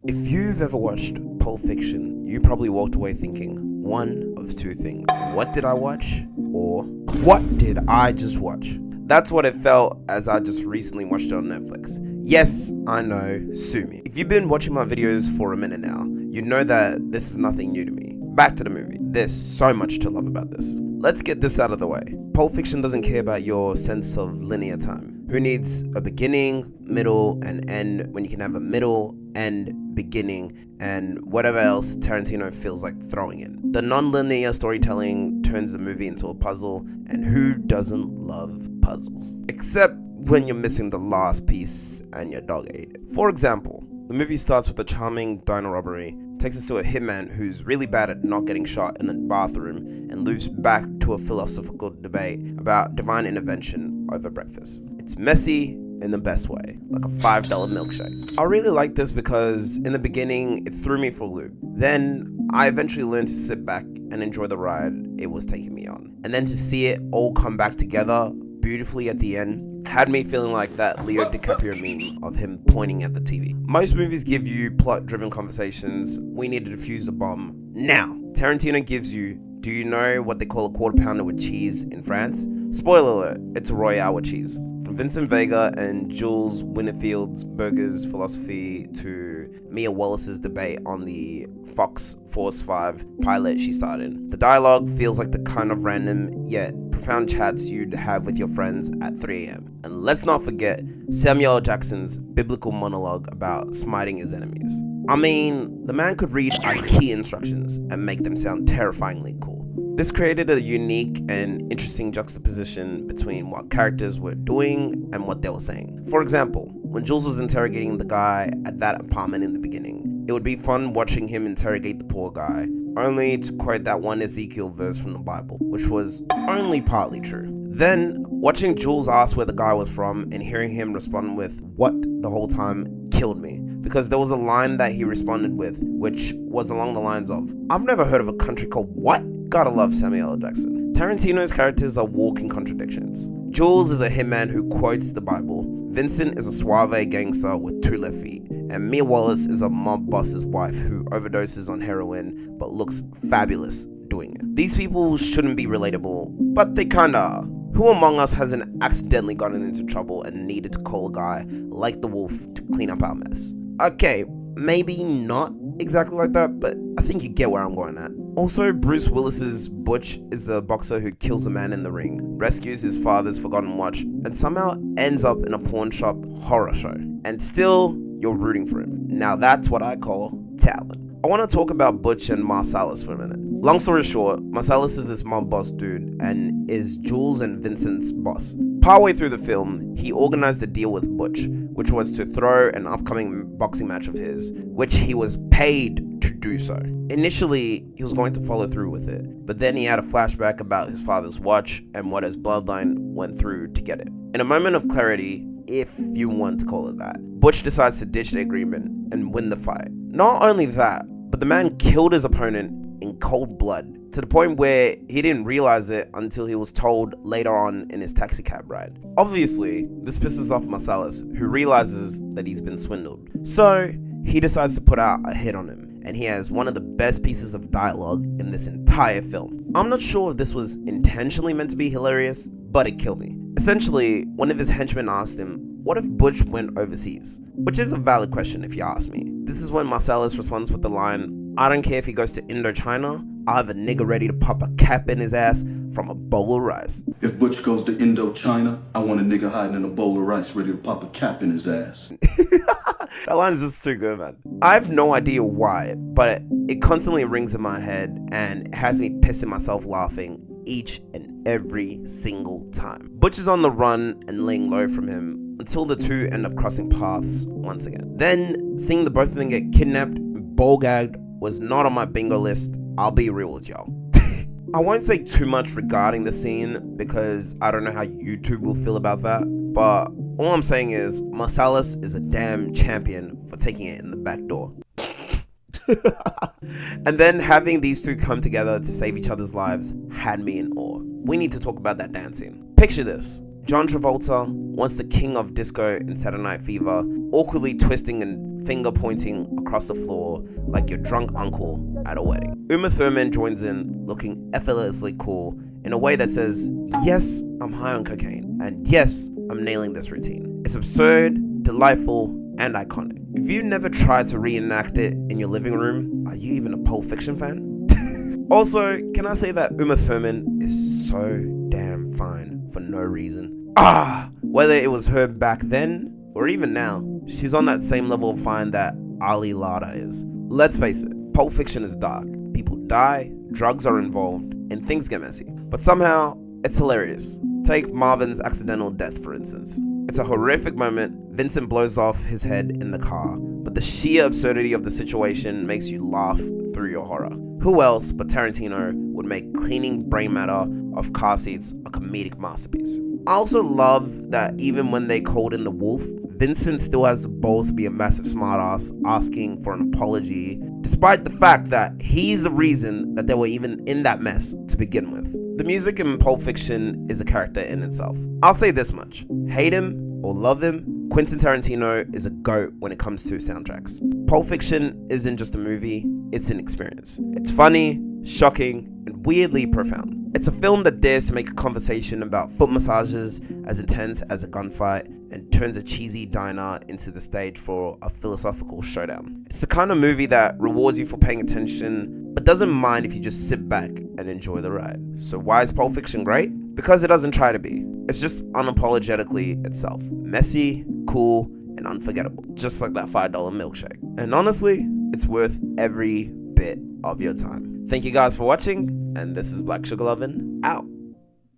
If you've ever watched Pulp Fiction, you probably walked away thinking one of two things. What did I watch? Or what did I just watch? That's what it felt as I just recently watched it on Netflix. Yes, I know, sue me. If you've been watching my videos for a minute now, you know that this is nothing new to me. Back to the movie. There's so much to love about this. Let's get this out of the way. Pulp Fiction doesn't care about your sense of linear time. Who needs a beginning, middle, and end when you can have a middle, end, beginning, and whatever else Tarantino feels like throwing in? The non-linear storytelling turns the movie into a puzzle, and who doesn't love puzzles? Except when you're missing the last piece and your dog ate it. For example, the movie starts with a charming diner robbery, takes us to a hitman who's really bad at not getting shot in a bathroom, and loops back to a philosophical debate about divine intervention over breakfast. It's messy in the best way, like a $5 milkshake. I really like this because in the beginning, it threw me for a loop. Then I eventually learned to sit back and enjoy the ride it was taking me on. And then to see it all come back together beautifully at the end had me feeling like that Leo DiCaprio meme of him pointing at the TV. Most movies give you plot-driven conversations. We need to defuse the bomb now. Tarantino gives you, do you know what they call a quarter pounder with cheese in France? Spoiler alert, it's a Royale with cheese. From Vincent Vega and Jules Winifield's burgers philosophy to Mia Wallace's debate on the Fox Force 5 pilot she starred in. The dialogue feels like the kind of random yet profound chats you'd have with your friends at 3 a.m. And let's not forget Samuel L. Jackson's biblical monologue about smiting his enemies. I mean, the man could read our key instructions and make them sound terrifyingly cool. This created a unique and interesting juxtaposition between what characters were doing and what they were saying. For example, when Jules was interrogating the guy at that apartment in the beginning, it would be fun watching him interrogate the poor guy, only to quote that one Ezekiel verse from the Bible, which was only partly true. Then, watching Jules ask where the guy was from and hearing him respond with "what" the whole time killed me, because there was a line that he responded with, which was along the lines of, "I've never heard of a country called what?" Gotta love Samuel L. Jackson. Tarantino's characters are walking contradictions. Jules is a hitman who quotes the Bible. Vincent is a suave gangster with 2 left feet. And Mia Wallace is a mob boss's wife who overdoses on heroin but looks fabulous doing it. These people shouldn't be relatable, but they kinda are. Who among us hasn't accidentally gotten into trouble and needed to call a guy like the wolf to clean up our mess? Okay, maybe not exactly like that, but I think you get where I'm going at. Also, Bruce Willis's Butch is a boxer who kills a man in the ring, rescues his father's forgotten watch, and somehow ends up in a pawn shop horror show. And still, you're rooting for him. Now that's what I call talent. I want to talk about Butch and Marsellus for a minute. Long story short, Marsellus is this mob boss dude and is Jules and Vincent's boss. Partway through the film, he organized a deal with Butch, which was to throw an upcoming boxing match of his, which he was paid to do so. Initially, he was going to follow through with it, but then he had a flashback about his father's watch and what his bloodline went through to get it. In a moment of clarity, if you want to call it that, Butch decides to ditch the agreement and win the fight. Not only that, but the man killed his opponent in cold blood, to the point where he didn't realize it until he was told later on in his taxi cab ride. Obviously, this pisses off Marsellus, who realizes that he's been swindled. So, he decides to put out a hit on him, and he has one of the best pieces of dialogue in this entire film. I'm not sure if this was intentionally meant to be hilarious, but it killed me. Essentially, one of his henchmen asked him, what if Butch went overseas? Which is a valid question if you ask me. This is when Marsellus responds with the line, I don't care if he goes to Indochina, I'll have a nigga ready to pop a cap in his ass from a bowl of rice. If Butch goes to Indochina, I want a nigga hiding in a bowl of rice ready to pop a cap in his ass. That line's just too good, man. I have no idea why, but it constantly rings in my head and it has me pissing myself laughing each and every single time. Butch is on the run and laying low from him until the two end up crossing paths once again. Then, seeing the both of them get kidnapped and ball-gagged was not on my bingo list. I'll be real with y'all. I won't say too much regarding the scene because I don't know how YouTube will feel about that, but all I'm saying is Marsellus is a damn champion for taking it in the back door. And then having these two come together to save each other's lives had me in awe. We need to talk about that dance scene. Picture this. John Travolta, once the king of disco in Saturday Night Fever, awkwardly twisting and finger pointing across the floor like your drunk uncle at a wedding. Uma Thurman joins in, looking effortlessly cool in a way that says, yes, I'm high on cocaine, and yes, I'm nailing this routine. It's absurd, delightful, and iconic. If you never tried to reenact it in your living room, are you even a Pulp Fiction fan? Also, can I say that Uma Thurman is so damn fine for no reason? Whether it was her back then or even now, she's on that same level of fine that Ali Lada is. Let's face it, Pulp Fiction is dark. People die, drugs are involved, and things get messy. But somehow, it's hilarious. Take Marvin's accidental death, for instance. It's a horrific moment. Vincent blows off his head in the car, but the sheer absurdity of the situation makes you laugh through your horror. Who else but Tarantino would make cleaning brain matter of car seats a comedic masterpiece? I also love that even when they called in the wolf, Vincent still has the balls to be a massive smartass asking for an apology, despite the fact that he's the reason that they were even in that mess to begin with. The music in Pulp Fiction is a character in itself. I'll say this much: hate him or love him, Quentin Tarantino is a GOAT when it comes to soundtracks. Pulp Fiction isn't just a movie, it's an experience. It's funny, shocking, and weirdly profound. It's a film that dares to make a conversation about foot massages as intense as a gunfight and turns a cheesy diner into the stage for a philosophical showdown. It's the kind of movie that rewards you for paying attention, but doesn't mind if you just sit back and enjoy the ride. So why is Pulp Fiction great? Because it doesn't try to be. It's just unapologetically itself. Messy, cool, and unforgettable. Just like that $5 milkshake. And honestly, it's worth every bit of your time. Thank you guys for watching, and this is Black Sugar Lovin' out.